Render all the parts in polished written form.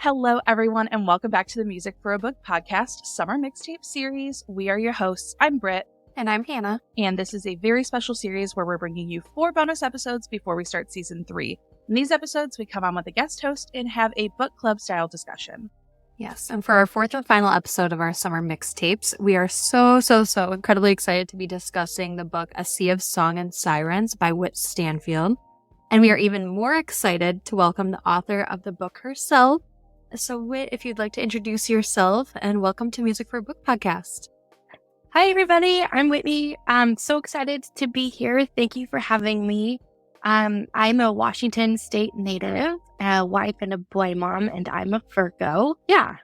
Hello, everyone, and welcome back to the Music for a Book podcast, Summer Mixtape series. We are your hosts. I'm Britt. And I'm Hannah. And this is a very special series where we're bringing you 4 bonus episodes before we start season 3. In these episodes, we come on with a guest host and have a book club style discussion. Yes, and for our 4th and final episode of our Summer Mixtapes, we are so incredibly excited to be discussing the book A Sea of Song and Sirens by Whit Stanfield. And we are even more excited to welcome the author of the book herself. So Whit, if you'd like to introduce yourself, and welcome to Music for a Book podcast. Hi, everybody. I'm Whitney. I'm so excited to be here. Thank you for having me. I'm a Washington State native, a wife and a boy mom, and I'm a Virgo. Yeah.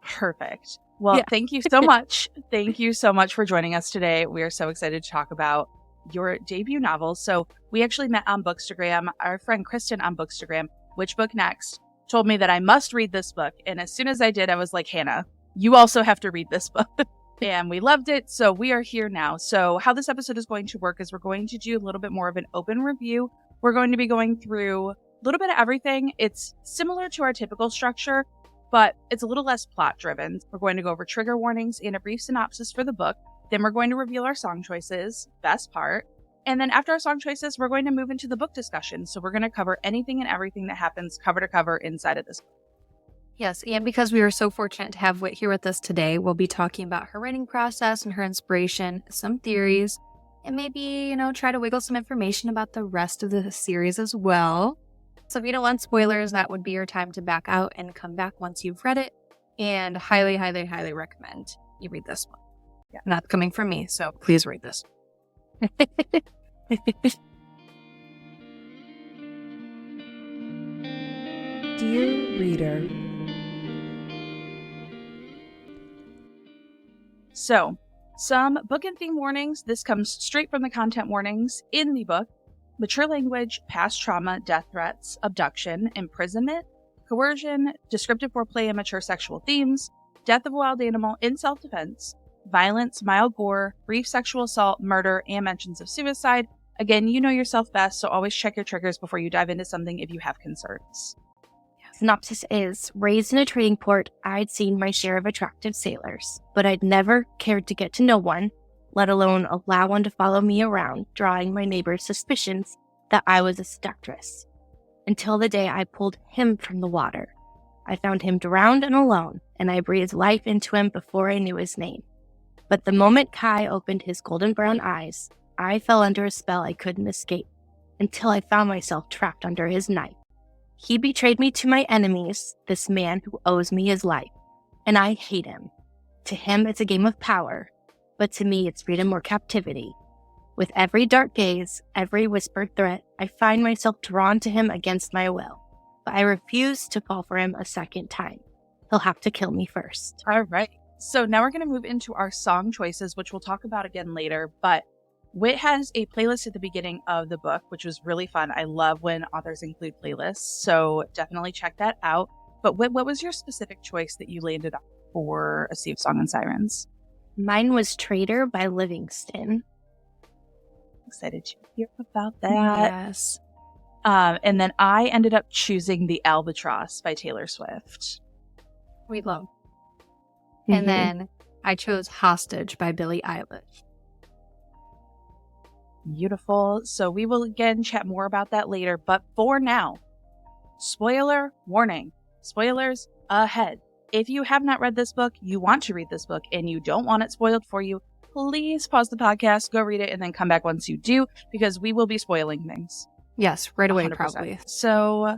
Perfect. Well, Thank you so much. Thank you so much for joining us today. We are so excited to talk about your debut novel. So we actually met on Bookstagram. Our friend Kristen on Bookstagram, Which Book Next, told me that I must read this book. And as soon as I did, I was like, Hannah, you also have to read this book. And we loved it. So we are here now. So how this episode is going to work is we're going to do a little bit more of an open review. We're going to be going through a little bit of everything. It's similar to our typical structure, but it's a little less plot driven. We're going to go over trigger warnings and a brief synopsis for the book. Then we're going to reveal our song choices, best part. And then after our song choices, we're going to move into the book discussion. So we're going to cover anything and everything that happens cover to cover inside of this book. Yes, and because we were so fortunate to have Whit here with us today, we'll be talking about her writing process and her inspiration, some theories, and maybe, try to wiggle some information about the rest of the series as well. So if you don't want spoilers, that would be your time to back out and come back once you've read it. And highly recommend you read this one. Yeah. Not coming from me, so please read this. Dear reader. So, some book and theme warnings. This comes straight from the content warnings in the book. Mature language, past trauma, death threats, abduction, imprisonment, coercion, descriptive foreplay and mature sexual themes, death of a wild animal in self-defense, violence, mild gore, brief sexual assault, murder, and mentions of suicide. Again, you know yourself best, so always check your triggers before you dive into something if you have concerns. Synopsis is, raised in a trading port, I'd seen my share of attractive sailors, but I'd never cared to get to know one, let alone allow one to follow me around, drawing my neighbor's suspicions that I was a seductress. Until the day I pulled him from the water. I found him drowned and alone, and I breathed life into him before I knew his name. But the moment Kai opened his golden brown eyes, I fell under a spell I couldn't escape, until I found myself trapped under his knife. He betrayed me to my enemies, this man who owes me his life, and I hate him. To him, it's a game of power, but to me, it's freedom or captivity. With every dark gaze, every whispered threat, I find myself drawn to him against my will, but I refuse to fall for him a second time. He'll have to kill me first. All right. So now we're going to move into our song choices, which we'll talk about again later, but Whit has a playlist at the beginning of the book, which was really fun. I love when authors include playlists, so definitely check that out. But Whit, what was your specific choice that you landed on for A Sea of Song and Sirens? Mine was Traitor by Livingston. Excited to hear about that. Yes. And then I ended up choosing The Albatross by Taylor Swift. We love. Mm-hmm. And then I chose Hostage by Billie Eilish. Beautiful. So we will again chat more about that later. But for now, spoiler warning. Spoilers ahead. If you have not read this book, you want to read this book, and you don't want it spoiled for you, please pause the podcast, go read it, and then come back once you do, because we will be spoiling things. Yes, right away, 100%. probably. So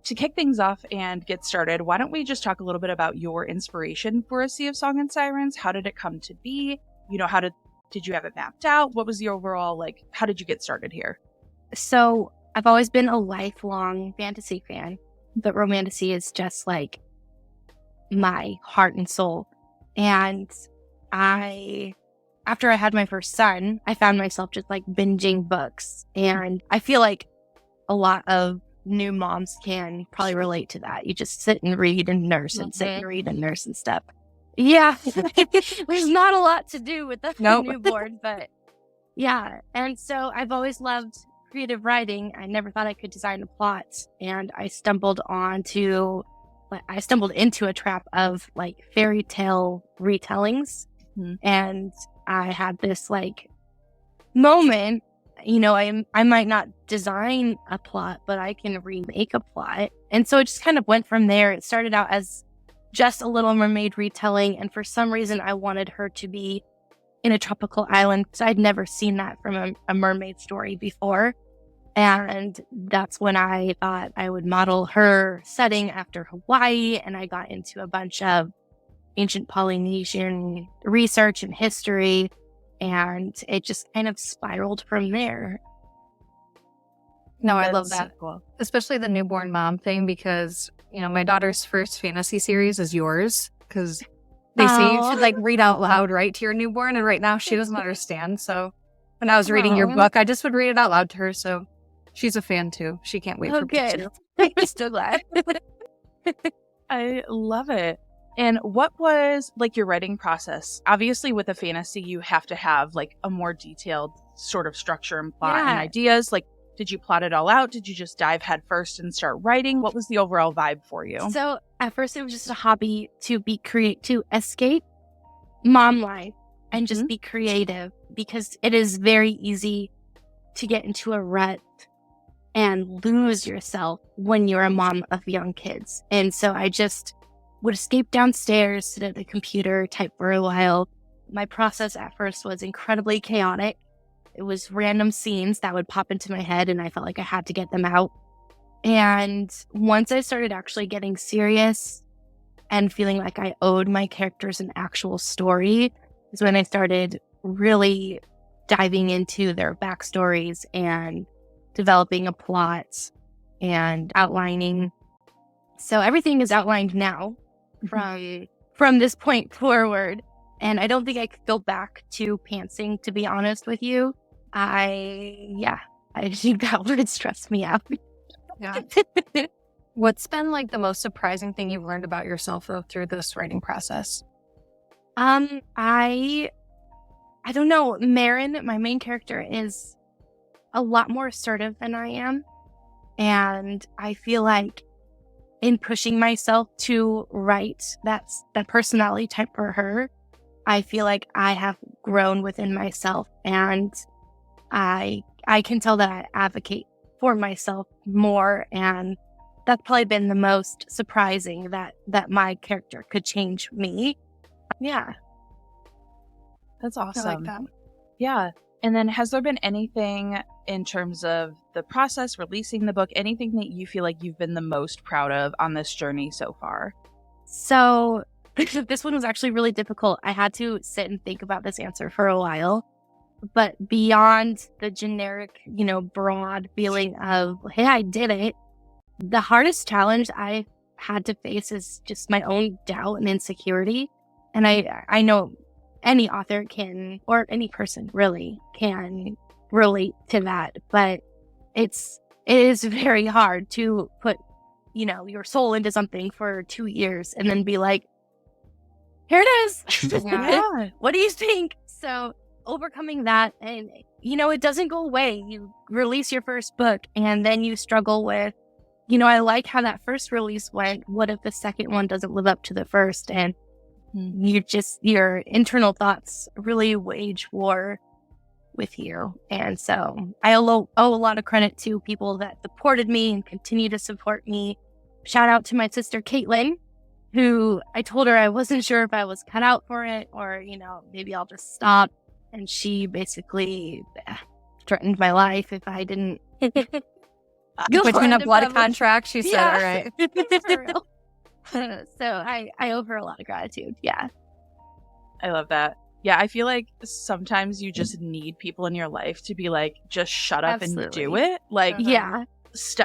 to kick things off and get started, why don't we just talk a little bit about your inspiration for A Sea of Song and Sirens? How did it come to be? How did you have it mapped out? What was the overall, how did you get started here? So I've always been a lifelong fantasy fan, but romantasy is just my heart and soul. And after I had my first son, I found myself just binging books. And I feel like a lot of new moms can probably relate to that. You just sit and read and nurse and sit and read and nurse and stuff. Yeah. There's not a lot to do with the newborn, but yeah. And so I've always loved creative writing, I never thought I could design a plot. And I stumbled into a trap of like fairy tale retellings. Mm-hmm. And I had this like moment, I might not design a plot, but I can remake a plot. And so it just kind of went from there. It started out as just a Little Mermaid retelling. And for some reason, I wanted her to be in a tropical island because I'd never seen that from a mermaid story before. And that's when I thought I would model her setting after Hawaii. And I got into a bunch of ancient Polynesian research and history. And it just kind of spiraled from there. No, I love that. Cool. Especially the newborn mom thing because, my daughter's first fantasy series is yours because they say you should like read out loud, right, to your newborn. And right now she doesn't understand. So when I was reading your book, I just would read it out loud to her. So she's a fan too. She can't wait for good. I'm so glad. I love it. And what was like your writing process? Obviously with a fantasy, you have to have like a more detailed sort of structure and plot and ideas. Like, did you plot it all out? Did you just dive head first and start writing? What was the overall vibe for you? So at first it was just a hobby to to escape mom life and just be creative because it is very easy to get into a rut and lose yourself when you're a mom of young kids. And so I just would escape downstairs, sit at the computer, type for a while. My process at first was incredibly chaotic. It was random scenes that would pop into my head and I felt like I had to get them out. And once I started actually getting serious and feeling like I owed my characters an actual story is when I started really diving into their backstories and developing a plot and outlining. So everything is outlined now from this point forward. And I don't think I could go back to pantsing, to be honest with you. I think that would stress me out. Yeah. What's been like the most surprising thing you've learned about yourself though through this writing process? I don't know. Marin, my main character, is a lot more assertive than I am. And I feel like in pushing myself to write that personality type for her, I feel like I have grown within myself and I can tell that I advocate for myself more, and that's probably been the most surprising that my character could change me. Yeah. That's awesome. I like that. Yeah. And then has there been anything in terms of the process, releasing the book, anything that you feel like you've been the most proud of on this journey so far? So this one was actually really difficult. I had to sit and think about this answer for a while. But beyond the generic, broad feeling of, hey, I did it, the hardest challenge I had to face is just my own doubt and insecurity. And I know any author can, or any person really can relate to that. But it is very hard to put, your soul into something for 2 years and then be like, here it is. Yeah. What do you think? So overcoming that, and it doesn't go away. You release your first book and then you struggle with, I like how that first release went. What if the second one doesn't live up to the first? And your internal thoughts really wage war with you. And so I owe a lot of credit to people that supported me and continue to support me. Shout out to my sister Caitlin, who I told her I wasn't sure if I was cut out for it or, maybe I'll just stop. And she basically threatened my life if I didn't Between a blood contract, she said, all right. For real. So I owe her a lot of gratitude. Yeah. I love that. Yeah, I feel like sometimes you just need people in your life to be like, just shut up and do it. Like,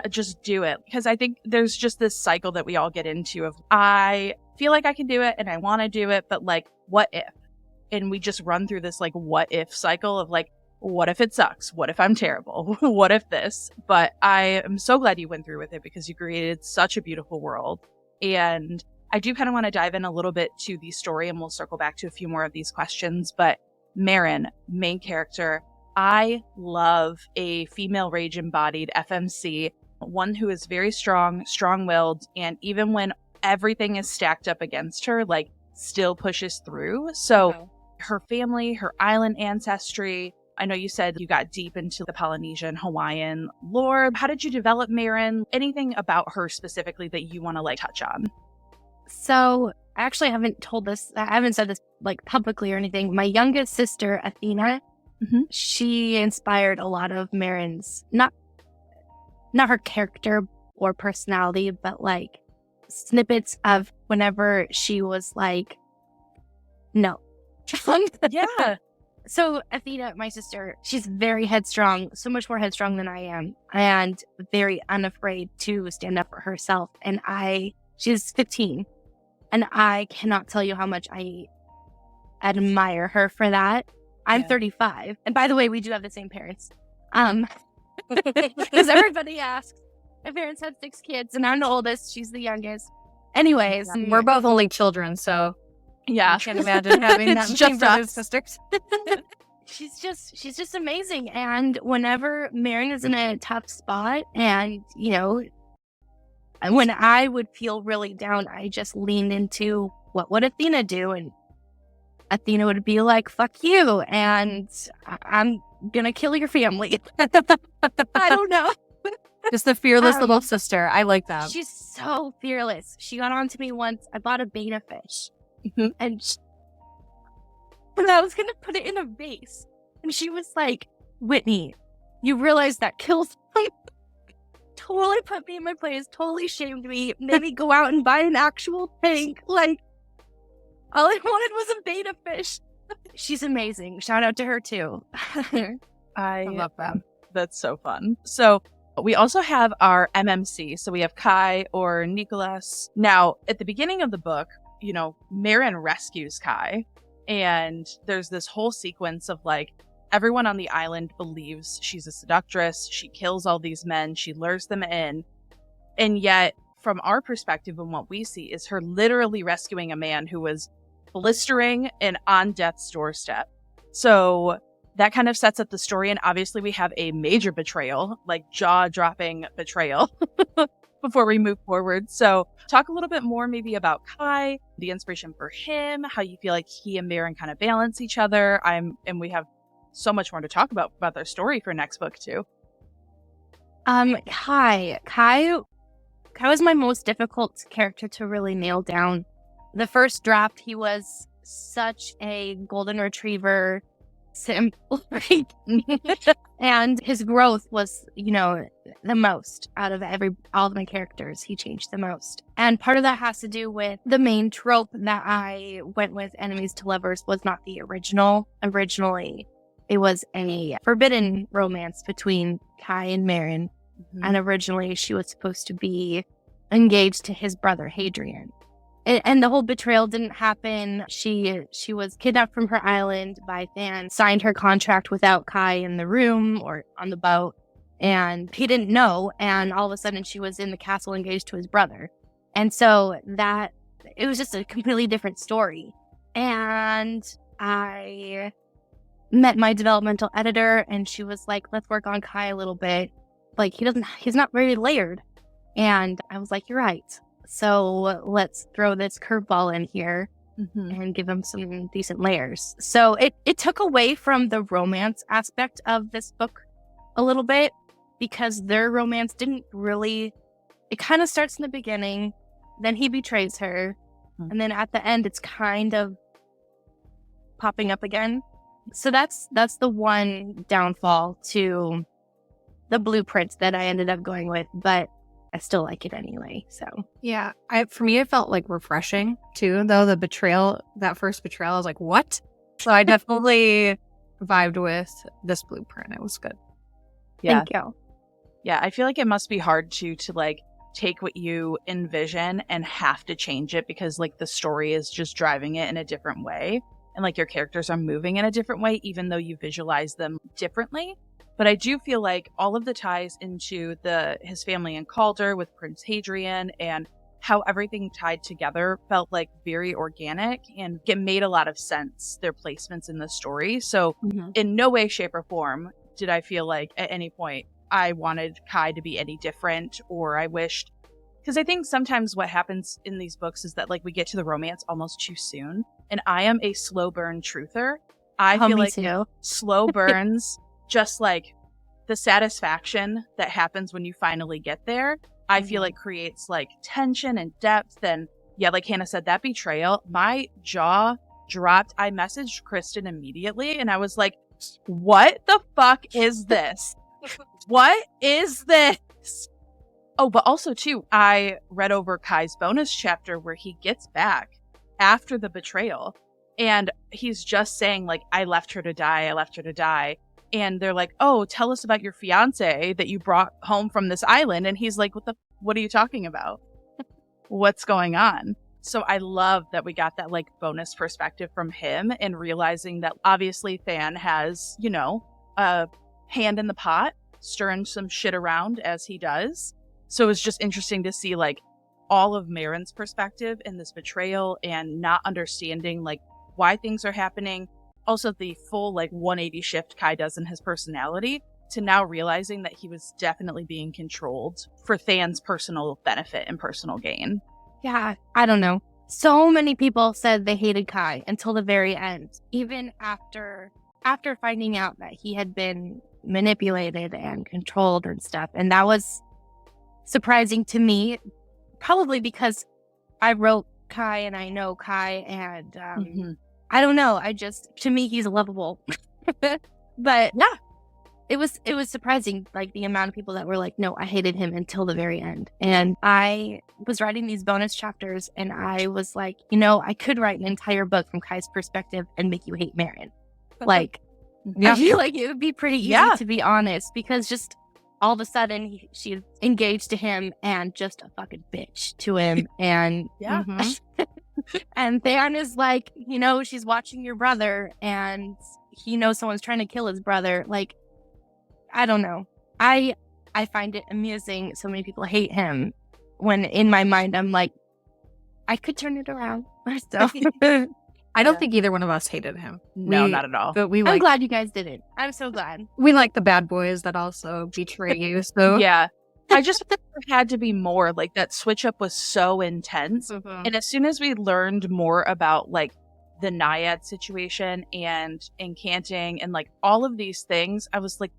just do it. Because I think there's just this cycle that we all get into of, I feel like I can do it and I want to do it, but like, what if? And we just run through this like, what if cycle of like, what if it sucks? What if I'm terrible? What if this? But I am so glad you went through with it because you created such a beautiful world. And I do kind of want to dive in a little bit to the story and we'll circle back to a few more of these questions. But Marin, main character, I love a female rage embodied FMC, one who is very strong, strong-willed, and even when everything is stacked up against her, like still pushes through. So her family, her island ancestry, I know you said you got deep into the Polynesian Hawaiian lore. How did you develop Maren? Anything about her specifically that you want to like touch on? So I actually haven't said this like publicly or anything. My youngest sister, Athena, she inspired a lot of Maren's, not her character or personality, but like snippets of whenever she was like, no. Yeah. So Athena, my sister, she's very headstrong, so much more headstrong than I am, and very unafraid to stand up for herself. And she's 15, and I cannot tell you how much I admire her for that. I'm 35. And by the way, we do have the same parents. Because everybody asks. My parents had 6 kids, and I'm the oldest. She's the youngest. Anyways. We're both only children, so yeah. I can't imagine having that many brothers sisters. She's just amazing. And whenever Maren is in a tough spot, and, you know, when I would feel really down, I just leaned into what would Athena do? And Athena would be like, fuck you, and I'm gonna kill your family. I don't know. Just the fearless little sister. I like that. She's so fearless. She got on to me once. I bought a betta fish. And I was gonna put it in a vase. And she was like, Whitney, you realize that kills them? Totally put me in my place, totally shamed me, made me go out and buy an actual tank. Like, all I wanted was a betta fish. She's amazing. Shout out to her too. I love that. That's so fun. So we also have our MMC. So we have Kai or Nicholas. Now, at the beginning of the book, you know, Maren rescues Kai. And there's this whole sequence of like, everyone on the island believes she's a seductress. She kills all these men. She lures them in. And yet, from our perspective and what we see is her literally rescuing a man who was blistering and on death's doorstep. So that kind of sets up the story. And obviously we have a major betrayal, like jaw-dropping betrayal before we move forward. So talk a little bit more maybe about Kai, the inspiration for him, how you feel like he and Maren kind of balance each other. And we have so much more to talk about their story for next book too. Kai was my most difficult character to really nail down. The first draft, he was such a golden retriever simp, and his growth was, you know, the most out of all of my characters. He changed the most, and part of that has to do with the main trope that I went with. Enemies to lovers was not the original. Originally, it was a forbidden romance between Kai and Maren, and originally she was supposed to be engaged to his brother Hadrian. And the whole betrayal didn't happen. She was kidnapped from her island by Than, signed her contract without Kai in the room or on the boat, and he didn't know, and all of a sudden she was in the castle engaged to his brother. And so it was just a completely different story. And I met my developmental editor, and she was like, let's work on Kai a little bit. Like, he's not very layered. And I was like, you're right. So let's throw this curveball in here and give him some decent layers. So it took away from the romance aspect of this book a little bit, because their romance didn't really, it kind of starts in the beginning, then he betrays her, and then at the end it's kind of popping up again. So that's the one downfall to the blueprint that I ended up going with, but I still like it anyway. So yeah, for me it felt like refreshing too, though. The betrayal, that first betrayal, I was like, what? So I definitely vibed with this blueprint. It was good. Yeah. Thank you. Yeah, I feel like it must be hard to like take what you envision and have to change it, because like the story is just driving it in a different way, and like your characters are moving in a different way even though you visualize them differently. But I do feel like all of the ties into his family in Calder with Prince Hadrian and how everything tied together felt like very organic and it made a lot of sense, their placements in the story. So in no way, shape, or form did I feel like at any point I wanted Kai to be any different, or I wished, because I think sometimes what happens in these books is that like we get to the romance almost too soon. And I am a slow burn truther. I feel like slow burns, just like the satisfaction that happens when you finally get there, I feel like creates like tension and depth. And yeah, like Hannah said, that betrayal, my jaw dropped. I messaged Kristen immediately and I was like, what the fuck is this? What is this? Oh, but also too, I read over Kai's bonus chapter where he gets back after the betrayal and he's just saying like, I left her to die. I left her to die. And they're like, oh, tell us about your fiance that you brought home from this island. And he's like, what are you talking about? What's going on? So I love that we got that like bonus perspective from him and realizing that obviously Than has, you know, a hand in the pot, stirring some shit around as he does. So it's just interesting to see like all of Marin's perspective in this betrayal and not understanding like why things are happening. Also the full like 180 shift Kai does in his personality to now realizing that he was definitely being controlled for Than's personal benefit and personal gain. Yeah, I don't know. So many people said they hated Kai until the very end, even after finding out that he had been manipulated and controlled and stuff. And that was surprising to me, probably because I wrote Kai and I know Kai and I don't know. To me, he's lovable. But yeah, it was surprising, like the amount of people that were like, no, I hated him until the very end. And I was writing these bonus chapters and I was like, you know, I could write an entire book from Kai's perspective and make you hate Marin. Like, I feel like it would be pretty easy to be honest, because just all of a sudden she's engaged to him and just a fucking bitch to him. And and Than is like, you know, she's watching your brother and he knows someone's trying to kill his brother. Like, I don't know. I find it amusing so many people hate him when in my mind I'm like, I could turn it around. So I don't think either one of us hated him. No, not at all. But I'm glad you guys didn't. I'm so glad. We like the bad boys that also betray you. So yeah. I just think there had to be more. Like that switch up was so intense. And as soon as we learned more about like the naiad situation and incanting and like all of these things, I was like,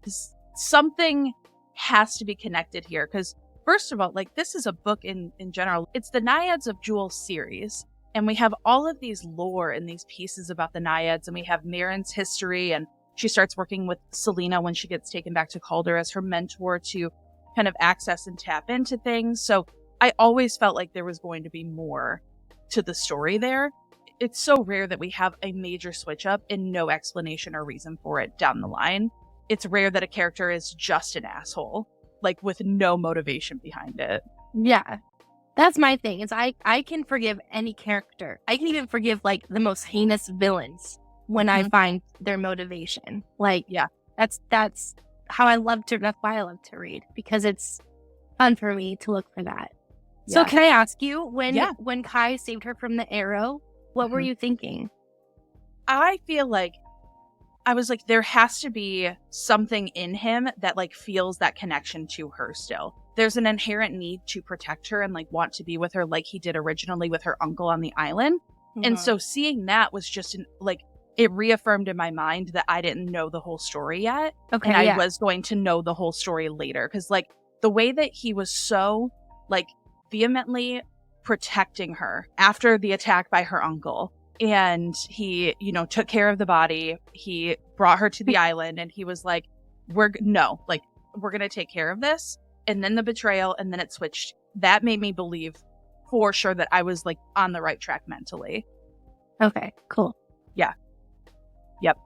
something has to be connected here. Because first of all, like this is a book in general. It's the Naiads of Jewel series. And we have all of these lore and these pieces about the naiads. And we have Marin's history. And she starts working with Selena when she gets taken back to Calder as her mentor to kind of access and tap into things. So I always felt like there was going to be more to the story there. It's so rare that we have a major switch up and no explanation or reason for it down the line. It's rare that a character is just an asshole, like with no motivation behind it. Yeah. That's my thing. Is I can forgive any character. I can even forgive like the most heinous villains when I find their motivation. Like, yeah, that's how that's why I love to read, because it's fun for me to look for that. Yeah. So can I ask you, when Kai saved her from the arrow, what were you thinking? I feel like I was like, there has to be something in him that like feels that connection to her still. There's an inherent need to protect her and like want to be with her like he did originally with her uncle on the island. And so seeing that was just it reaffirmed in my mind that I didn't know the whole story yet. Okay, and I was going to know the whole story later. Because like the way that he was so like vehemently protecting her after the attack by her uncle, and he, you know, took care of the body. He brought her to the island and he was like, we're going to take care of this. And then the betrayal, and then it switched. That made me believe for sure that I was like on the right track mentally. Okay, cool. Yeah. Yep.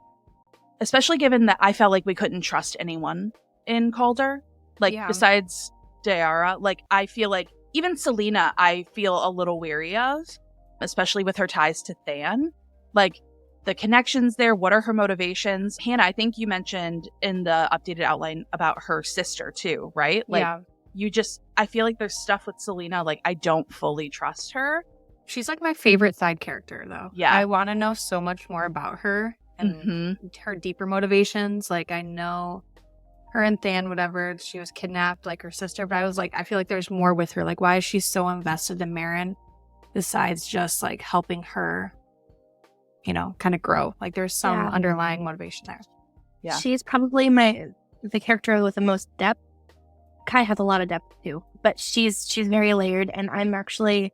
Especially given that I felt like we couldn't trust anyone in Calder. Like besides Dayara, like I feel like even Selena, I feel a little weary of, especially with her ties to Than. Like the connections there, what are her motivations? Hannah, I think you mentioned in the updated outline about her sister too, right? Like I feel like there's stuff with Selena, like, I don't fully trust her. She's like my favorite side character, though. Yeah. I want to know so much more about her and her deeper motivations. Like, I know her and Than, whatever, she was kidnapped, like her sister, but I was like, I feel like there's more with her. Like, why is she so invested in Maren besides just like helping her, you know, kind of grow? Like, there's some underlying motivation there. Yeah. She's probably the character with the most depth. Kai has a lot of depth too, but she's very layered, and I'm actually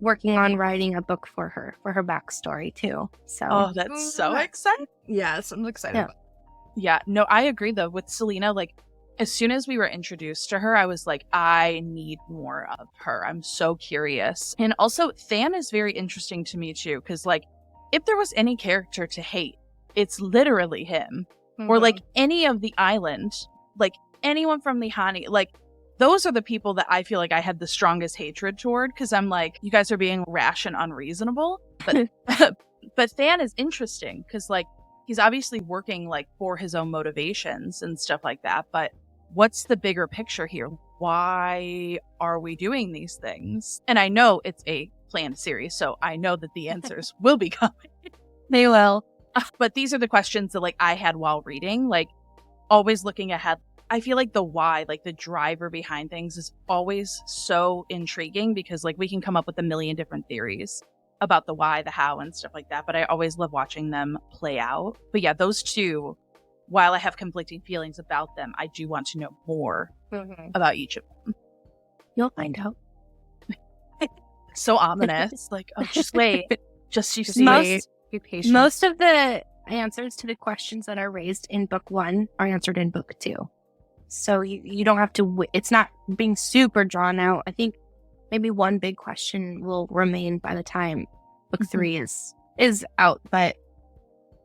working on writing a book for her backstory too. So that's so exciting. Yes, I'm excited. Yeah, no, I agree though with Selena. Like, as soon as we were introduced to her, I was like, I need more of her. I'm so curious. And also, Than is very interesting to me too, because like, if there was any character to hate, it's literally him. Or like any of the island, like anyone from the Hani, like those are the people that I feel like I had the strongest hatred toward, because I'm like, you guys are being rash and unreasonable. But but Than is interesting because like he's obviously working like for his own motivations and stuff like that. But what's the bigger picture here? Why are we doing these things? And I know it's a planned series, so I know that the answers will be coming. They will. But these are the questions that like I had while reading, like always looking ahead. I feel like the why, like the driver behind things is always so intriguing because like we can come up with a million different theories about the why, the how, and stuff like that. But I always love watching them play out. But yeah, those two, while I have conflicting feelings about them, I do want to know more about each of them. You'll find out. So ominous. Like, oh, just wait. Just you see. Be patient. Most of the answers to the questions that are raised in book 1 are answered in book 2. So you don't have to, it's not being super drawn out. I think maybe one big question will remain by the time book 3 is out. But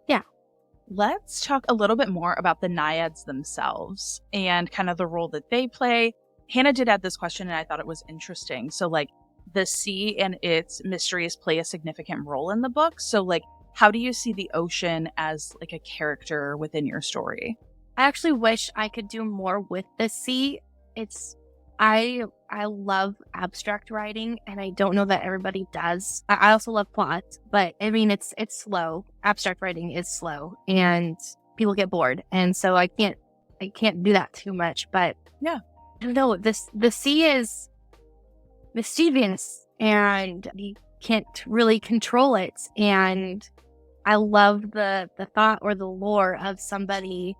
yeah. Let's talk a little bit more about the naiads themselves and kind of the role that they play. Hannah did add this question and I thought it was interesting. So like the sea and its mysteries play a significant role in the book. So like, how do you see the ocean as like a character within your story? I actually wish I could do more with the sea. I love abstract writing, and I don't know that everybody does. I also love plot, but I mean it's slow. Abstract writing is slow, and people get bored, and so I can't do that too much. But yeah, I don't know. The sea is mischievous, and you can't really control it. And I love the thought or the lore of somebody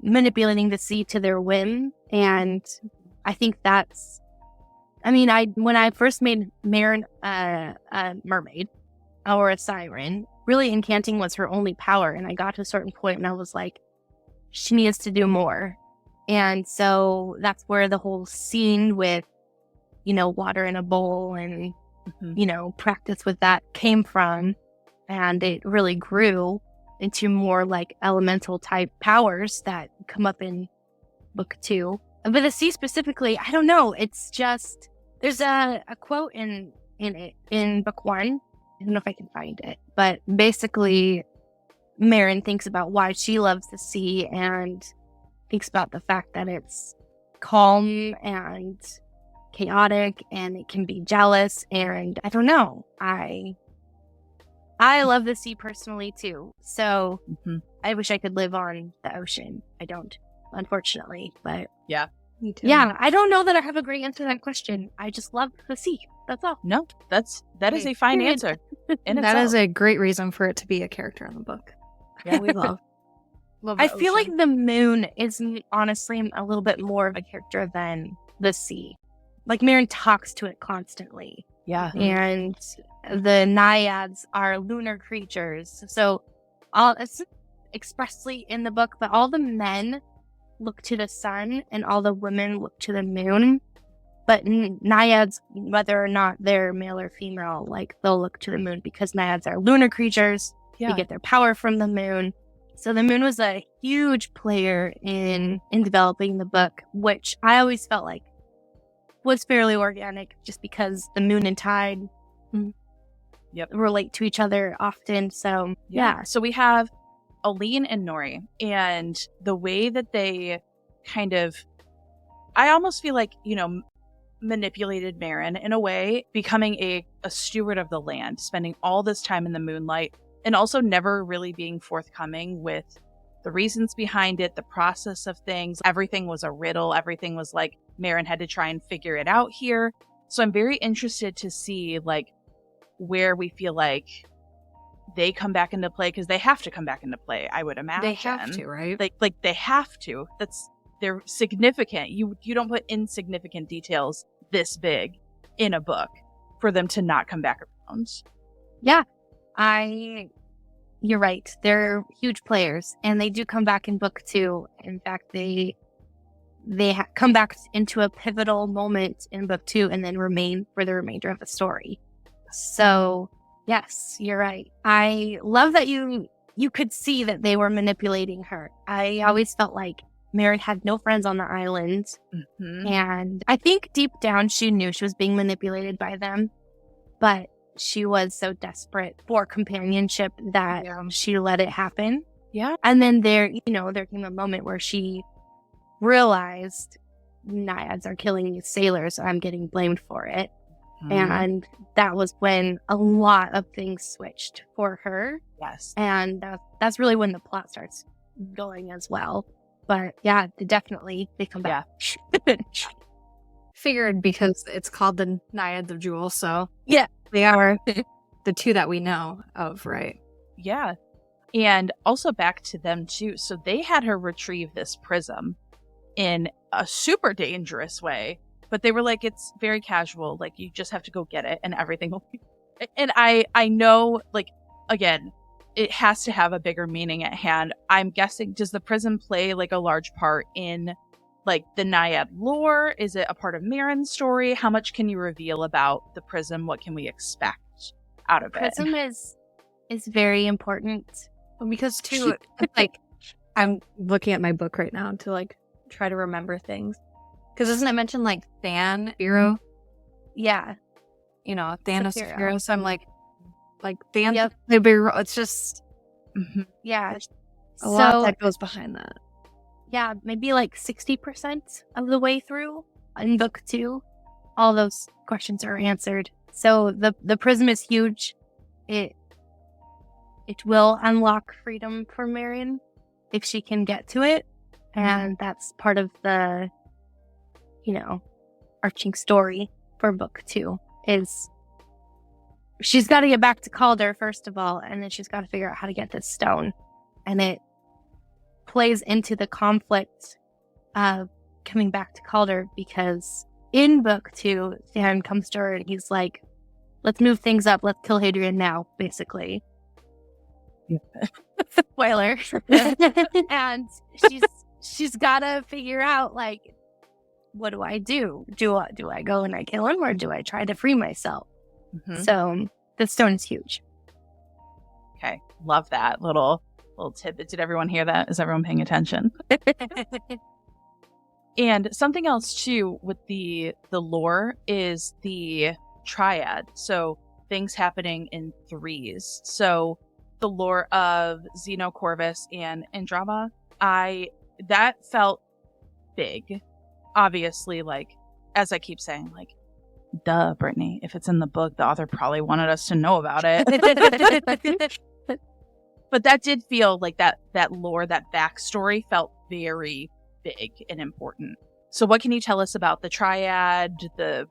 manipulating the sea to their whim. And I think that's, I mean, when I first made Maren a mermaid or a siren, really incanting was her only power. And I got to a certain point and I was like, she needs to do more. And so that's where the whole scene with, water in a bowl and, practice with that came from. And it really grew into more like elemental type powers that come up in book 2. But the sea specifically, I don't know. It's just, there's a quote in book 1. I don't know if I can find it. But basically, Maren thinks about why she loves the sea and thinks about the fact that it's calm and chaotic and it can be jealous. And I don't know. I love the sea personally too. So I wish I could live on the ocean. I don't, unfortunately. But yeah, me too. Yeah, I don't know that I have a great answer to that question. I just love the sea. That's all. No, that is a fine answer. That is a great reason for it to be a character in the book. Yeah, we love. I feel like the moon is honestly a little bit more of a character than the sea. Like Maren talks to it constantly. Yeah. And the naiads are lunar creatures. So it's expressly in the book, but all the men look to the sun and all the women look to the moon. But naiads, whether or not they're male or female, like they'll look to the moon because naiads are lunar creatures. Yeah. They get their power from the moon. So the moon was a huge player in developing the book, which I always felt like was fairly organic just because the moon and tide relate to each other often. So, yeah. So we have Aline and Nori, and the way that they kind of, I almost feel like, manipulated Marin in a way, becoming a steward of the land, spending all this time in the moonlight, and also never really being forthcoming with the reasons behind it, the process of things. Everything was a riddle. Everything was like Marin had to try and figure it out here. So I'm very interested to see like where we feel like they come back into play, because they have to come back into play, I would imagine. They have to, right? Like they have to. They're significant. You don't put insignificant details this big in a book for them to not come back around. Yeah, you're right. They're huge players, and they do come back in book 2. In fact, they come back into a pivotal moment in book 2 and then remain for the remainder of the story. So, yes, you're right. I love that you could see that they were manipulating her. I always felt like Marin had no friends on the island. Mm-hmm. And I think deep down she knew she was being manipulated by them, but she was so desperate for companionship that she let it happen. Yeah. And then there came a moment where she realized naiads are killing these sailors, so I'm getting blamed for it. Mm-hmm. And that was when a lot of things switched for her. Yes. And that's really when the plot starts going as well. But yeah, definitely they come back. Yeah. Figured, because it's called the Naiads of Jewel, so yeah, they are the two that we know of, right? Yeah. And also back to them too. So they had her retrieve this prism in a super dangerous way, but they were like, it's very casual. Like, you just have to go get it and everything will be. And I know, like, again, it has to have a bigger meaning at hand. I'm guessing, does the prism play like a large part in like the naiad lore? Is it a part of Marin's story? How much can you reveal about the prism? What can we expect out of it? Prism is very important. Well, because too, like, I'm looking at my book right now to like try to remember things. Because doesn't it mention like Than Hero? Yeah. Thanos Hero. So I'm like Than. Yep. It's just yeah. A lot that goes behind that. Yeah, maybe like 60% of the way through in book 2, all those questions are answered. So the prism is huge. It will unlock freedom for Marin if she can get to it. And that's part of the, arching story for book 2 is she's got to get back to Calder, first of all, and then she's got to figure out how to get this stone. And it plays into the conflict of coming back to Calder, because in book 2, Stan comes to her and he's like, let's move things up. Let's kill Hadrian now, basically. Spoiler. And she's got to figure out, like, what do I do? Do I go and I kill him, or do I try to free myself? Mm-hmm. So the stone is huge. Okay. Love that little tidbit. Did everyone hear that? Is everyone paying attention? And something else too with the lore is the triad. So things happening in threes. So the lore of Zeno, Corvus, and Andrama, that felt big. Obviously, like, as I keep saying, like, duh, Brittany, if it's in the book, the author probably wanted us to know about it. But that did feel like that lore, that backstory felt very big and important. So what can you tell us about the triad, the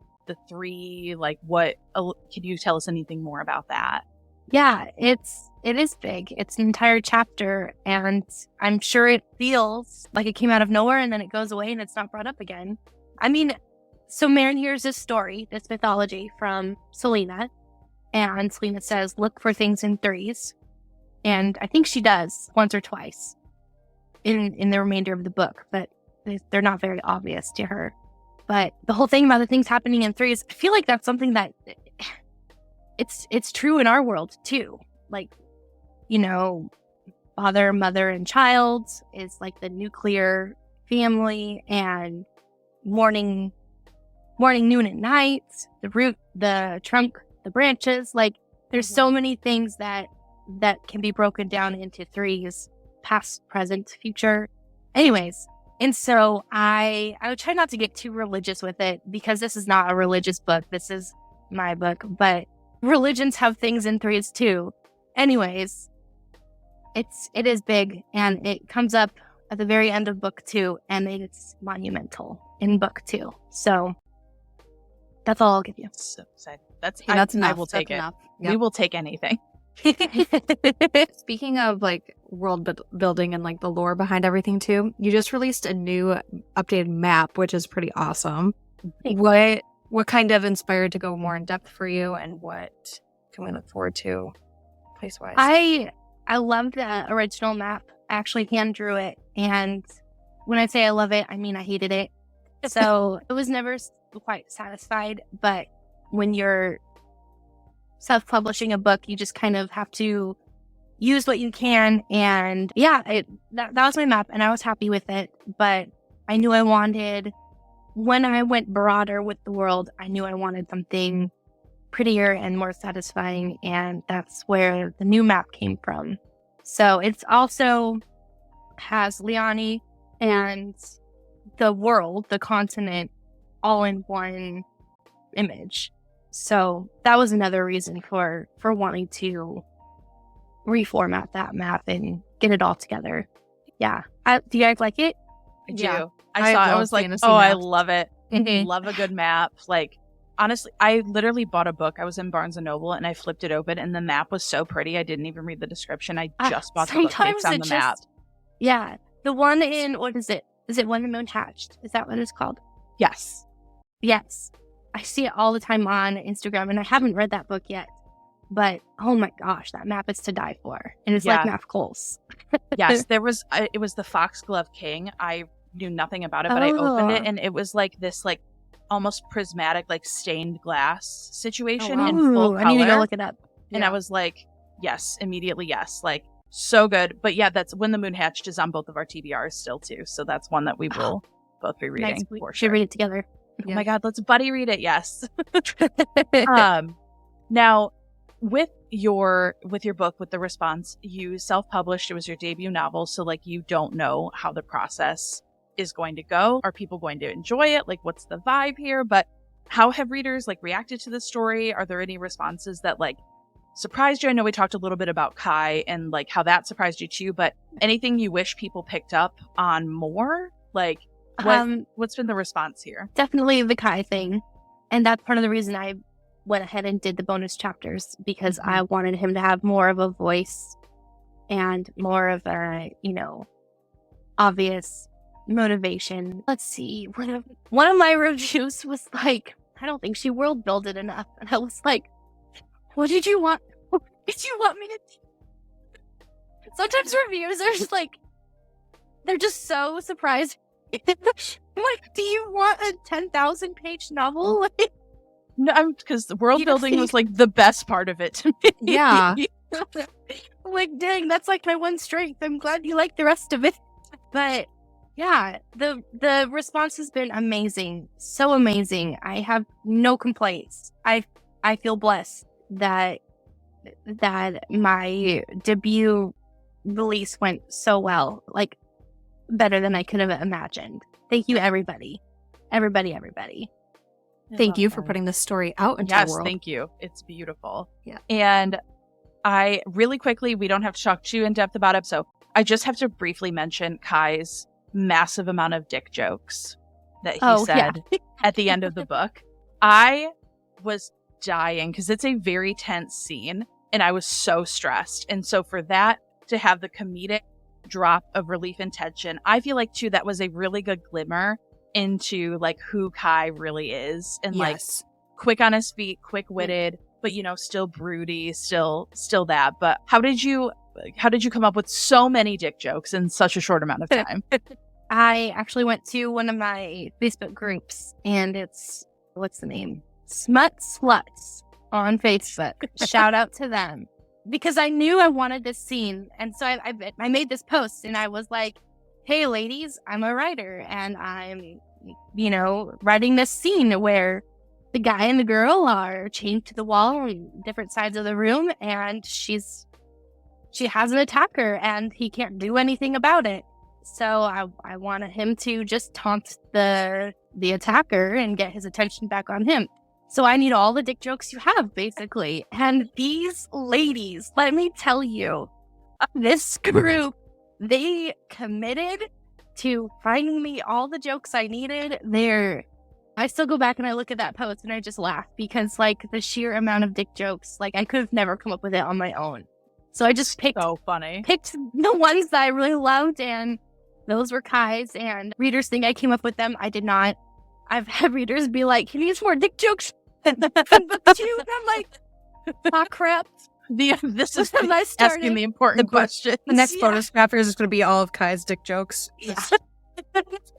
three, like, can you tell us anything more about that? Yeah, it is big. It's an entire chapter, and I'm sure it feels like it came out of nowhere and then it goes away and it's not brought up again. I mean, so Marin hears this story, this mythology from Selena, and Selena says, look for things in threes. And I think she does once or twice in the remainder of the book, but they're not very obvious to her. But the whole thing about the things happening in threes, I feel like that's something that it's true in our world too. Like, father, mother, and child is like the nuclear family, and morning, noon, and night, the root, the trunk, the branches. Like, there's so many things that can be broken down into threes: past, present, future. Anyways, And so I would try not to get too religious with it because this is not a religious book. This is my book, but religions have things in threes too. Anyways, it is big, and it comes up at the very end of book 2, and it's monumental in book 2. So that's all I'll give you. So excited. That's enough. I will take it. Yep. We will take anything. Speaking of like world building and like the lore behind everything too, you just released a new updated map, which is pretty awesome. What kind of inspired to go more in depth for you, and what can we look forward to place wise? I love the original map. I actually hand drew it, and when I say I love it, I mean I hated it. So it was never quite satisfied, but when you're self-publishing a book, you just kind of have to use what you can. And yeah, that was my map, and I was happy with it. But I knew I wanted, when I went broader with the world, I knew I wanted something prettier and more satisfying, and that's where the new map came from. So it's also has Liani and the world, the continent, all in one image. So that was another reason for wanting to reformat that map and get it all together. Yeah. Do you guys like it? I do. Yeah. I was like, maps. I love it. Love a good map. Like, honestly, I literally bought a book. I was in Barnes & Noble, and I flipped it open, and the map was so pretty, I didn't even read the description. I just bought the book based on the map. Yeah. The one in, what is it? Is it When the Moon Hatched? Is that what it's called? Yes. Yes. I see it all the time on Instagram, and I haven't read that book yet. But, oh my gosh, that map is to die for. And it's like Map Coles. Yes, it was the Foxglove King. I knew nothing about it, but I opened it, and it was like this, like, almost prismatic, like, stained glass situation in full color. I need to go look it up. And I was like, yes, immediately yes. Like, so good. But yeah, that's When the Moon Hatched is on both of our TBRs still, too. So that's one that we will both be reading. Nice. We for should sure. read it together. Oh my God, let's buddy read it. Yes. Now, with your book, with the response, you self-published. It was your debut novel. So like, you don't know how the process is going to go. Are people going to enjoy it? Like, what's the vibe here? But how have readers like reacted to the story? Are there any responses that like surprised you? I know we talked a little bit about Kai and like how that surprised you too, but anything you wish people picked up on more? Like, what's been the response here? Definitely the Kai thing. And that's part of the reason I went ahead and did the bonus chapters, because I wanted him to have more of a voice and more of a, obvious motivation. Let's see. One of my reviews was like, I don't think she world builded enough. And I was like, what did you want? What did you want me to do? Sometimes reviews are just like, they're just so surprised. Like, do you want a 10,000 page novel? No, because the world building was like the best part of it to me. Yeah. Like, dang, that's like my one strength. I'm glad you like the rest of it. But yeah, the response has been amazing. So amazing. I have no complaints. I feel blessed that my debut release went so well. Like, better than I could have imagined. Thank you, everybody. Everybody. Thank you for putting this story out into the world. Yes, thank you. It's beautiful. Yeah. And I really quickly, we don't have to talk too in depth about it, so I just have to briefly mention Kai's massive amount of dick jokes that he said at the end of the book. I was dying because it's a very tense scene, and I was so stressed. And so for that to have the comedic drop of relief and tension, I feel like too that was a really good glimmer into like who Kai really is, and like quick on his feet, quick-witted, but still broody, still that. But how did you come up with so many dick jokes in such a short amount of time? I actually went to one of my Facebook groups, and it's, what's the name? Smut Sluts on Facebook. Shout out to them. Because I knew I wanted this scene. And so I made this post, and I was like, hey, ladies, I'm a writer, and I'm, writing this scene where the guy and the girl are chained to the wall on different sides of the room, and she has an attacker, and he can't do anything about it. So I wanted him to just taunt the attacker and get his attention back on him. So I need all the dick jokes you have, basically. And these ladies, let me tell you, this group, they committed to finding me all the jokes I needed. I still go back and I look at that post and I just laugh because, like, the sheer amount of dick jokes, like, I could have never come up with it on my own. So I just picked so funny. Picked the ones that I really loved, and those were Kai's. And readers think I came up with them. I did not. I've had readers be like, "Can you use more dick jokes?" And I'm like, "Ah, crap." This is I started asking the important question. The next bonus chapter is going to be all of Kai's dick jokes. Yeah.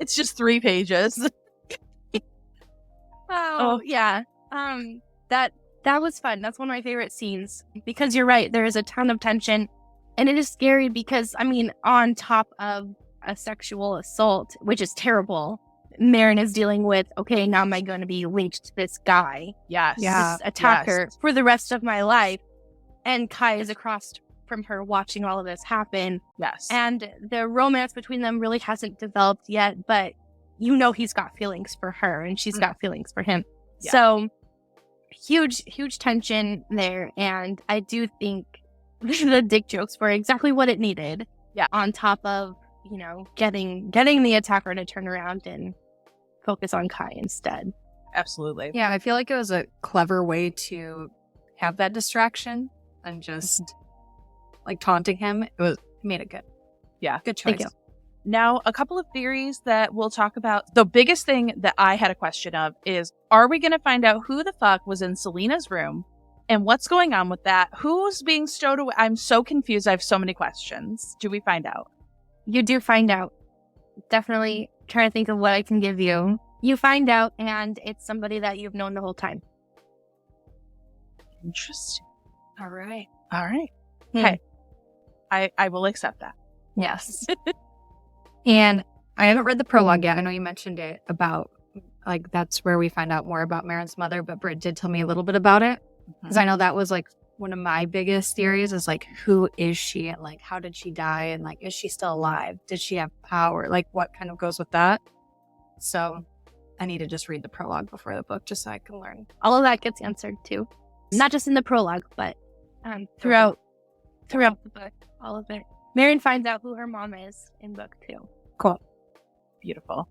It's just 3 pages. Oh, yeah. That was fun. That's one of my favorite scenes because you're right. There is a ton of tension, and it is scary because, I mean, on top of a sexual assault, which is terrible, Marin is dealing with, okay, now am I going to be linked to this guy? Yes. This attacker for the rest of my life. And Kai is across from her watching all of this happen. Yes. And the romance between them really hasn't developed yet, but you know he's got feelings for her and she's got feelings for him. Yeah. So huge tension there. And I do think the dick jokes were exactly what it needed. Yeah. On top of, you know, getting the attacker to turn around and focus on Kai instead. Absolutely. Yeah, I feel like it was a clever way to have that distraction and just like taunting him. It made it good. Yeah. Good choice. Thank you. Now, a couple of theories that we'll talk about. The biggest thing that I had a question of is, are we going to find out who the fuck was in Selena's room and what's going on with that? Who's being stowed away? I'm so confused. I have so many questions. Do we find out? You do find out. Definitely trying to think of what I can give you. You find out, and it's somebody that you've known the whole time. Interesting. All right. Okay. I will accept that. Yes. And I haven't read the prologue yet. I know you mentioned it about, like, that's where we find out more about Marin's mother, but Britt did tell me a little bit about it. Because I know that was, like, one of my biggest theories is, like, who is she? And, like, how did she die? And, like, is she still alive? Did she have power? Like, what kind of goes with that? So I need to just read the prologue before the book just so I can learn. All of that gets answered, too. Not just in the prologue, but throughout the book. All of it. Marin finds out who her mom is in book 2. Cool. Beautiful.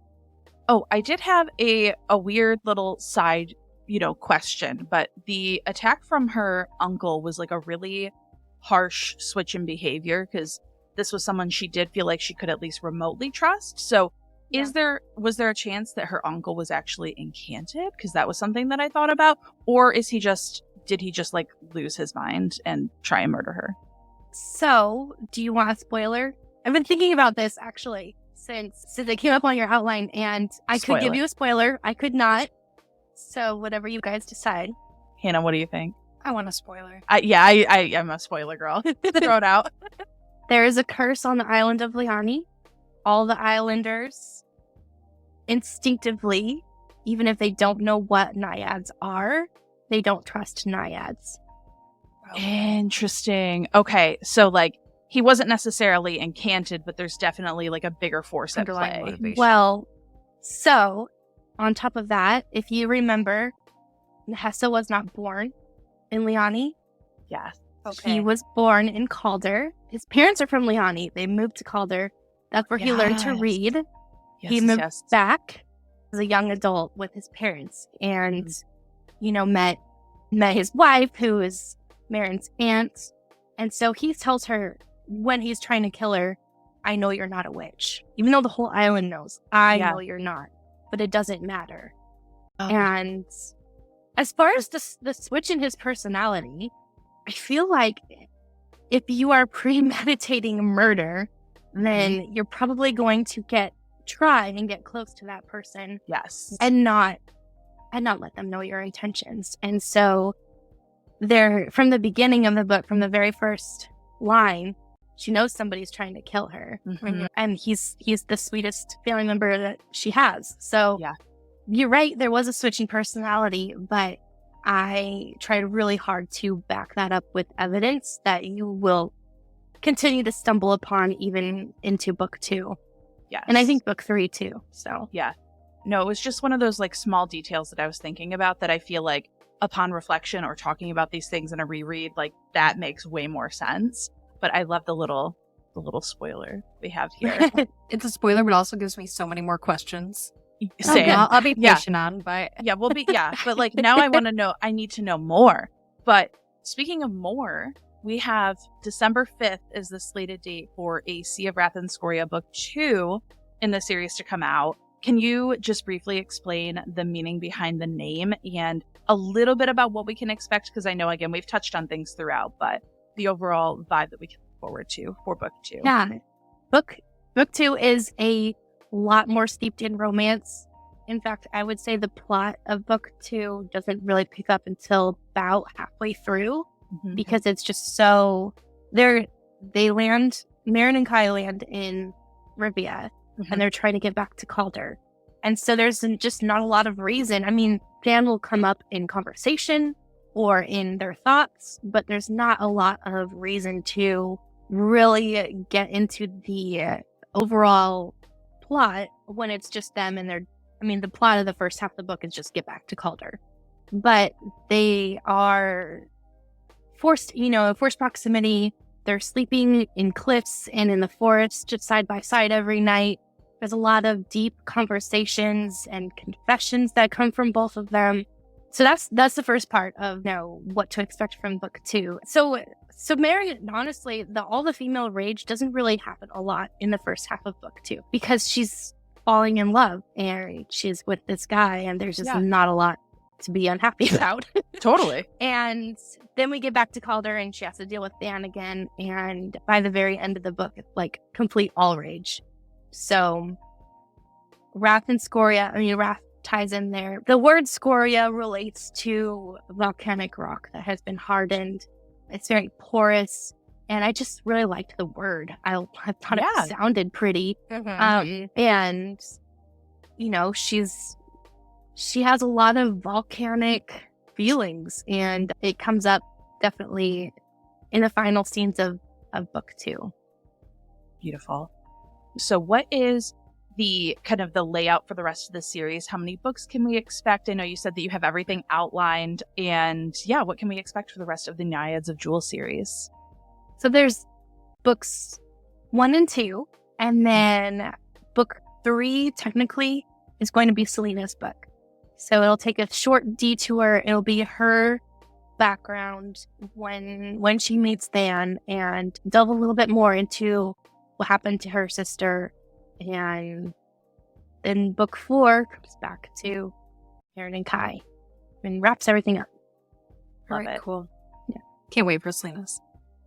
Oh, I did have a weird little side, question, but the attack from her uncle was like a really harsh switch in behavior because this was someone she did feel like she could at least remotely trust. So was there a chance that her uncle was actually incanted? Because that was something that I thought about. Or did he just like lose his mind and try and murder her? So, do you want a spoiler? I've been thinking about this, actually, since it came up on your outline, and I could give you a spoiler. I could not. So, whatever you guys decide. Hannah, what do you think? I want a spoiler. I am a spoiler girl. Throw it out. There is a curse on the island of Liani. All the islanders, instinctively, even if they don't know what naiads are, they don't trust naiads. Interesting. Okay, so like he wasn't necessarily incanted, but there's definitely like a bigger force at play. Motivation. Well, so on top of that, if you remember, Hessa was not born in Liani. Yes. Okay. He was born in Calder. His parents are from Liani. They moved to Calder. That's where he learned to read. Yes, he moved back as a young adult with his parents and, met his wife, who is Marin's aunt. And so he tells her when he's trying to kill her, I know you're not a witch. Even though the whole island knows, I know you're not. But it doesn't matter. Oh. And as far as the switch in his personality, I feel like if you are premeditating murder, then you're probably going to try and get close to that person. Yes. And not let them know your intentions. And so there, from the beginning of the book, from the very first line, she knows somebody's trying to kill her. Mm-hmm. And he's the sweetest family member that she has. So you're right, there was a switch in personality, but I tried really hard to back that up with evidence that you will continue to stumble upon even into book 2. Yes. And I think book 3 too. So yeah. No, it was just one of those like small details that I was thinking about that I feel like upon reflection or talking about these things in a reread, like that makes way more sense. But I love the little spoiler we have here. It's a spoiler, but also gives me so many more questions. Same. I'll be patient on, but but like now I need to know more. But speaking of more, we have December 5th is the slated date for A Sea of Wrath and Scoria book 2 in the series to come out. Can you just briefly explain the meaning behind the name and a little bit about what we can expect? Because I know, again, we've touched on things throughout, but the overall vibe that we can look forward to for book 2. Yeah. Book 2 is a lot more steeped in romance. In fact, I would say the plot of book 2 doesn't really pick up until about halfway through because it's just so... Marin and Kai land in Rivia. And they're trying to get back to Calder. And so there's just not a lot of reason. I mean, Dan will come up in conversation or in their thoughts, but there's not a lot of reason to really get into the overall plot when it's just them and the plot of the first half of the book is just get back to Calder. But they are forced proximity. They're sleeping in cliffs and in the forest just side by side every night. There's a lot of deep conversations and confessions that come from both of them. So that's the first part of what to expect from book 2. So Mary, honestly, all the female rage doesn't really happen a lot in the first half of book 2 because she's falling in love and she's with this guy and there's just not a lot to be unhappy about. Totally. And then we get back to Calder and she has to deal with Dan again. And by the very end of the book, it's like complete all rage. So Wrath and Scoria, Wrath ties in there. The word Scoria relates to volcanic rock that has been hardened. It's very porous. And I just really liked the word. I thought it sounded pretty. And, she has a lot of volcanic feelings. And it comes up definitely in the final scenes of book 2. Beautiful. So what is the kind of the layout for the rest of the series? How many books can we expect? I know you said that you have everything outlined. And what can we expect for the rest of the Naiads of Jewel series? So there's books 1 and 2. And then book 3 technically is going to be Selena's book. So it'll take a short detour. It'll be her background when she meets Dan and delve a little bit more into what happened to her sister. And then book 4 comes back to Marin and Kai and wraps everything up. Love it. Cool. Yeah. Can't wait for Selena's.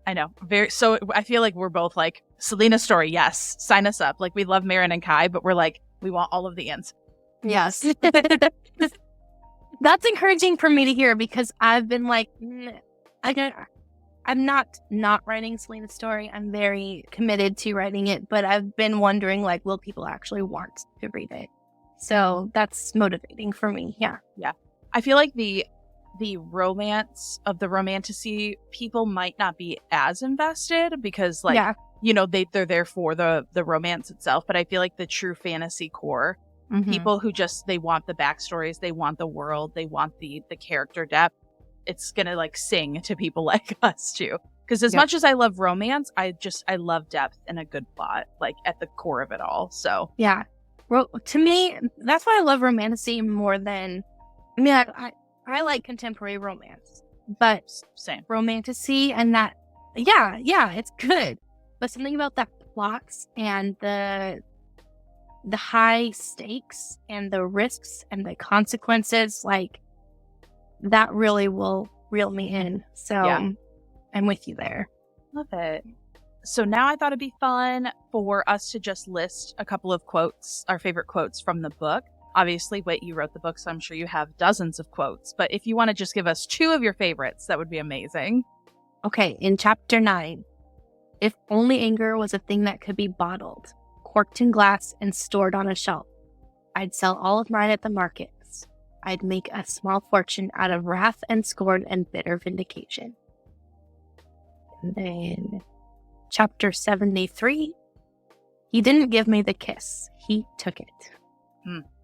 I know. So I feel like we're both like, Selena's story, yes. Sign us up. Like, we love Marin and Kai, but we're like, we want all of the ends. Yes. That's encouraging for me to hear because I've been like, I'm not writing Selena's story. I'm very committed to writing it, but I've been wondering, like, will people actually want to read it? So that's motivating for me. Yeah. Yeah. I feel like the romance of the romantasy people might not be as invested because, like, they're there for the romance itself. But I feel like the true fantasy core people who just, they want the backstories, they want the world, they want the character depth. It's going to like sing to people like us too. Because as much as I love romance, I love depth and a good plot, like at the core of it all. So yeah, to me, that's why I love romantasy more than, I like contemporary romance, but same romantasy and that, it's good. But something about that plots and the high stakes and the risks and the consequences, like that really will reel me in. So I'm with you there. Love it. So now I thought it'd be fun for us to just list a couple of quotes, our favorite quotes from the book. Obviously, Whit, you wrote the book, so I'm sure you have dozens of quotes. But if you want to just give us 2 of your favorites, that would be amazing. Okay, in chapter 9, if only anger was a thing that could be bottled, corked in glass, and stored on a shelf, I'd sell all of mine at the markets. I'd make a small fortune out of wrath and scorn and bitter vindication. And then chapter 73, He didn't give me the kiss. He took it.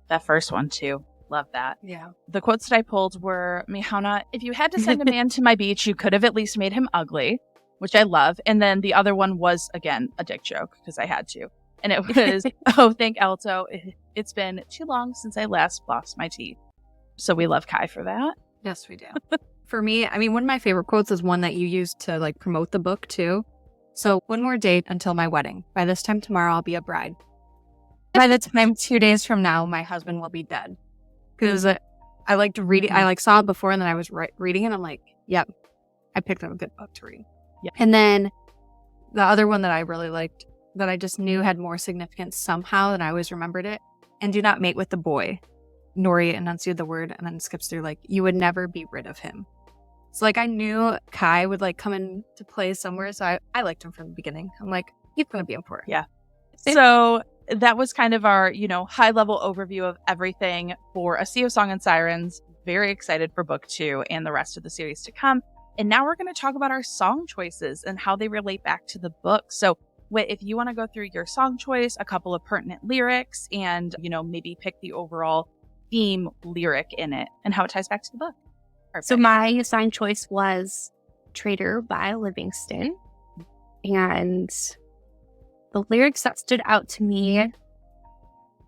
That first one too. Love that. Yeah. The quotes that I pulled were, Mihana, if you had to send a man to my beach, you could have at least made him ugly, which I love. And then the other one was, again, a dick joke because I had to. And it was, oh, thank Alto. It's been too long since I last flossed my teeth. So we love Kai for that. Yes, we do. For me, I mean, one of my favorite quotes is one that you used to like promote the book too. So, one more date until my wedding. By this time tomorrow, I'll be a bride. By the time 2 days from now, my husband will be dead. Because I liked reading. I saw it before and then I was reading it. And I'm like, yep, I picked up a good book to read. Yep. And then the other one that I really liked that I just knew had more significance somehow and I always remembered it. And do not mate with the boy. Nori enunciated the word and then skips through like, you would never be rid of him. So like I knew Kai would like come into play somewhere. So I liked him from the beginning. I'm like, he's going to be important. Yeah. So that was kind of our, high level overview of everything for A Sea of Song and Sirens. Very excited for book 2 and the rest of the series to come. And now we're going to talk about our song choices and how they relate back to the book. So Whit, if you want to go through your song choice, a couple of pertinent lyrics, and, maybe pick the overall theme lyric in it and how it ties back to the book. Perfect. So my song choice was Traitor by Livingston. And the lyrics that stood out to me,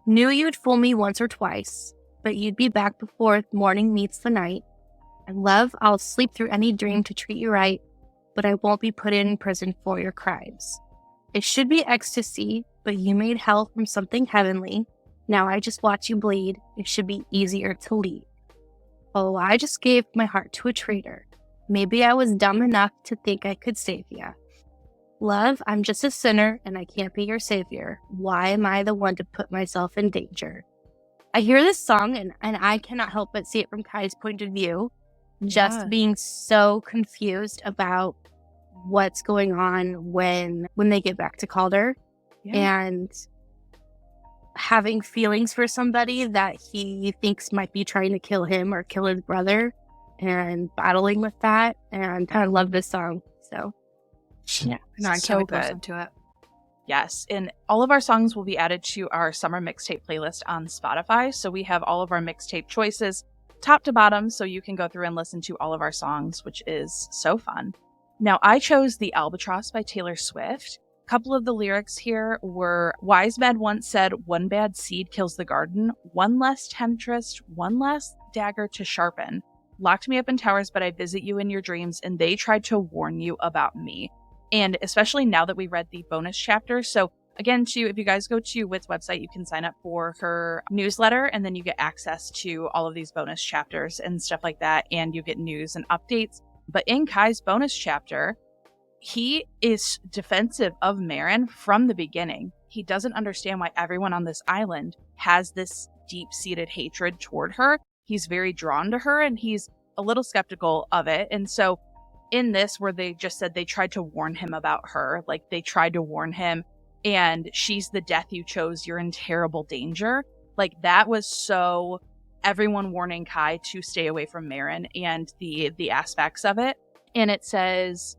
knew you'd fool me once or twice, but you'd be back before morning meets the night. And love, I'll sleep through any dream to treat you right, but I won't be put in prison for your crimes. It should be ecstasy, but you made hell from something heavenly. Now I just watch you bleed. It should be easier to leave. Oh, I just gave my heart to a traitor. Maybe I was dumb enough to think I could save ya. Love, I'm just a sinner and I can't be your savior. Why am I the one to put myself in danger? I hear this song and I cannot help but see it from Kai's point of view. Just being so confused about what's going on when they get back to Calder. And having feelings for somebody that he thinks might be trying to kill him or kill his brother and battling with that. And I love this song. So yeah, no, I can't listen to it. Yes, and all of our songs will be added to our Summer Mixtape playlist on Spotify. So we have all of our mixtape choices top to bottom, so you can go through and listen to all of our songs, which is so fun. Now, I chose The Albatross by Taylor Swift. A couple of the lyrics here were, wise man once said, one bad seed kills the garden, one less temptress, one less dagger to sharpen. Locked me up in towers, but I visit you in your dreams, and they tried to warn you about me. And especially now that we read the bonus chapter. So again, if you guys go to Whit's website, you can sign up for her newsletter and then you get access to all of these bonus chapters and stuff like that. And you get news and updates. But in Kai's bonus chapter, he is defensive of Maren from the beginning. He doesn't understand why everyone on this island has this deep-seated hatred toward her. He's very drawn to her and he's a little skeptical of it. And so in this, where they just said they tried to warn him about her, like they tried to warn him and she's the death you chose, you're in terrible danger. Like that was so everyone warning Kai to stay away from Maren and the aspects of it. And it says,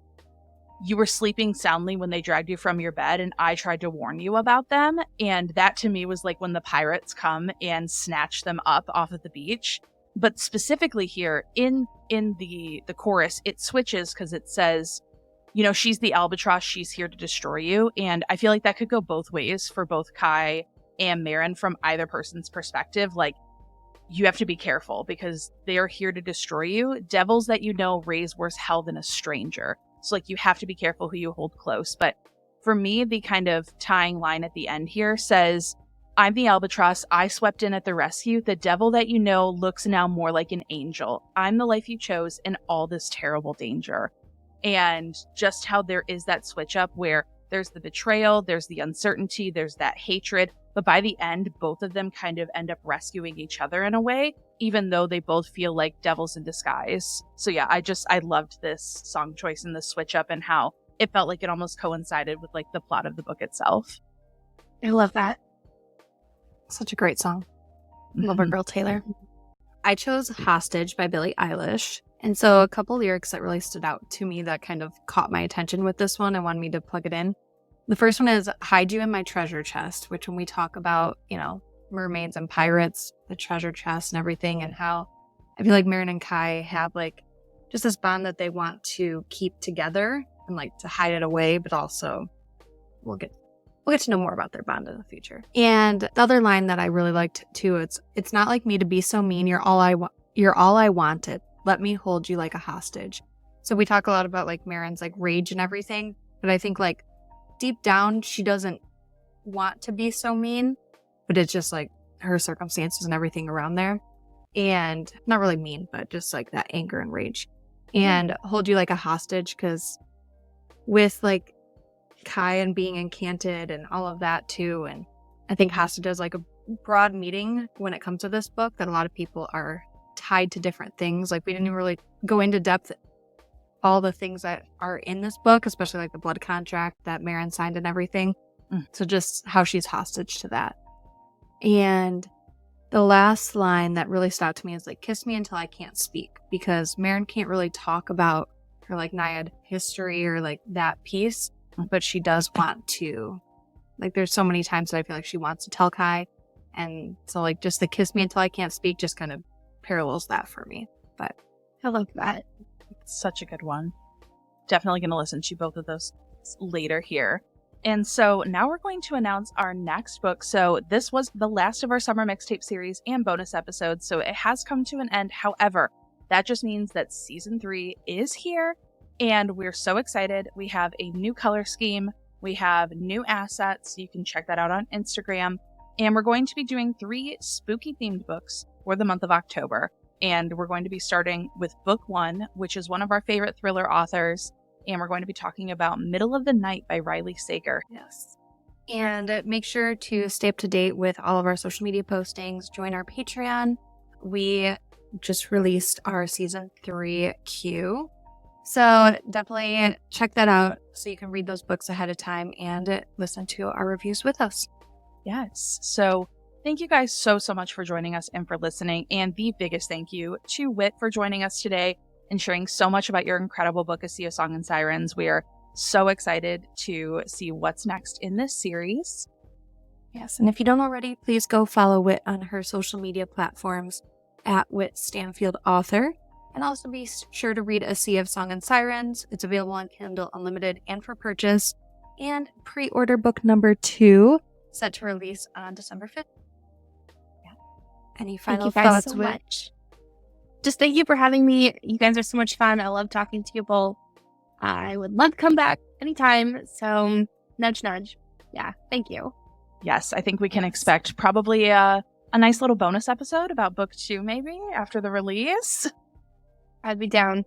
you were sleeping soundly when they dragged you from your bed and I tried to warn you about them. And that to me was like when the pirates come and snatch them up off of the beach. But specifically here in the chorus, it switches because it says, she's the albatross, she's here to destroy you. And I feel like that could go both ways for both Kai and Maren from either person's perspective. Like, you have to be careful because they are here to destroy you. Devils that raise worse hell than a stranger. So like you have to be careful who you hold close. But for me, the kind of tying line at the end here says, I'm the albatross. I swept in at the rescue. The devil that you know looks now more like an angel. I'm the life you chose in all this terrible danger. And just how there is that switch up where there's the betrayal, there's the uncertainty, there's that hatred. But by the end, both of them kind of end up rescuing each other in a way, even though they both feel like devils in disguise. So yeah, I loved this song choice and the switch up and how it felt like it almost coincided with like the plot of the book itself. I love that. Such a great song. Love our girl Taylor. I chose Hostage by Billie Eilish. And so a couple lyrics that really stood out to me that kind of caught my attention with this one and wanted me to plug it in The first one is Hide You in My Treasure Chest, which when we talk about, mermaids and pirates, the treasure chest and everything, and how I feel like Maren and Kai have like just this bond that they want to keep together and like to hide it away, but also we'll get to know more about their bond in the future. And the other line that I really liked too, it's not like me to be so mean. You're all I wanted. Let me hold you like a hostage. So we talk a lot about like Maren's like rage and everything, but I think like deep down she doesn't want to be so mean, but it's just like her circumstances and everything around there. And not really mean, but just like that anger and rage. And hold you like a hostage, because with like Kai and being enchanted and all of that too, and I think hostage is like a broad meaning when it comes to this book, that a lot of people are tied to different things. Like we didn't even really go into depth all the things that are in this book, especially like the blood contract that Maren signed and everything. So just how she's hostage to that. And the last line that really stood out to me is like, kiss me until I can't speak, because Maren can't really talk about her like naiad history or like that piece, but she does want to. Like there's so many times that I feel like she wants to tell Kai, and so like just the kiss me until I can't speak just kind of parallels that for me. But I love that. It's such a good one. Definitely going to listen to both of those later here. And so now we're going to announce our next book. So this was the last of our Summer Mixtape series and bonus episodes, so it has come to an end. However, that just means that season 3 is here, and we're so excited. We have a new color scheme. We have new assets. You can check that out on Instagram. And we're going to be doing 3 spooky themed books for the month of October. And we're going to be starting with book 1, which is one of our favorite thriller authors. And we're going to be talking about Middle of the Night by Riley Sager. Yes. And make sure to stay up to date with all of our social media postings. Join our Patreon. We just released our season 3 queue. So definitely check that out so you can read those books ahead of time and listen to our reviews with us. Yes. So thank you guys so much for joining us and for listening. And the biggest thank you to Whit for joining us today and sharing so much about your incredible book, A Sea of Song and Sirens. We are so excited to see what's next in this series. Yes, and if you don't already, please go follow Whit on her social media platforms at Whit Stanfield Author. And also be sure to read A Sea of Song and Sirens. It's available on Kindle Unlimited and for purchase. And pre-order book number 2, set to release on December 5th. Yeah. Any final thoughts, Whit? Much. Just thank you for having me. You guys are so much fun. I love talking to you both. I would love to come back anytime. So nudge, nudge. Yeah, thank you. Yes, I think we can expect probably a nice little bonus episode about book 2 maybe after the release. I'd be down.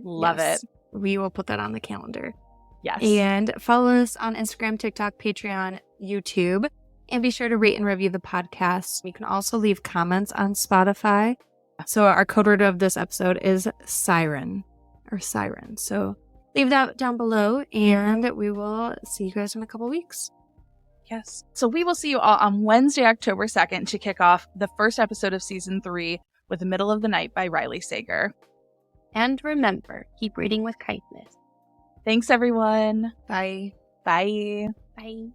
Love it. We will put that on the calendar. Yes. And follow us on Instagram, TikTok, Patreon, YouTube. And be sure to rate and review the podcast. You can also leave comments on Spotify. So our code word of this episode is siren or siren. So leave that down below and we will see you guys in a couple weeks. Yes. So we will see you all on Wednesday, October 2nd to kick off the first episode of season 3 with The Middle of the Night by Riley Sager. And remember, keep reading with kindness. Thanks, everyone. Bye. Bye. Bye.